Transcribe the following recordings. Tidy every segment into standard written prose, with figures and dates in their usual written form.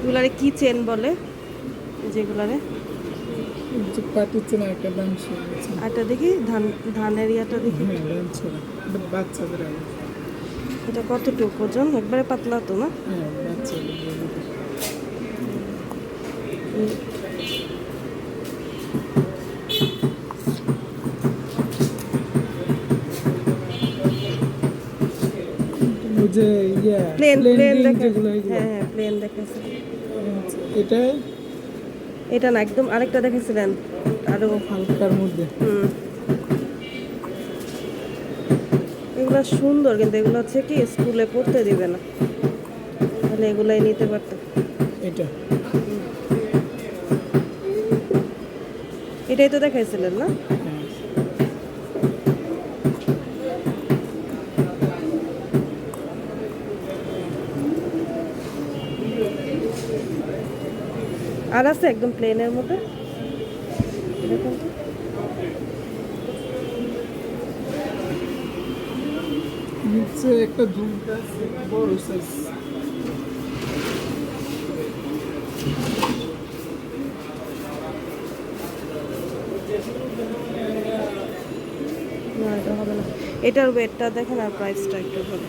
এগুলারে কি চেন বলে যেগুলারে? পাটির চেন একটা দাম। আটা দেখি, ধানের ইয়াটা দেখি। বাচ্চাদের এটা কতটুকু ওজন? একবারে পাতলা তো না? হ্যাঁ, বাচ্চাদের যে প্লেন প্লেন দেখে। যেগুলো হ্যাঁ হ্যাঁ, প্লেন দেখেছে। এটা এটা না, একদম আরেকটা দেখেছিলেন আরো হালকার মধ্যে। এগুলো সুন্দর, কিন্তু এগুলো হচ্ছে কি স্কুলে পড়তে দিবে না, তাহলে এগুলাই নিতে পারতো। এটা এটাই তো দেখাইছিলেন না? আর আছে একদম প্লেনের মধ্যে, দেখুন তো। নিচে একটা ঝুমকা আছে, বড় সাইজ। না, এটা হবে না। এটার ওয়েটটা দেখেন আর প্রাইসটা একটু বলে।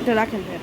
এটা রাখেন ভাই।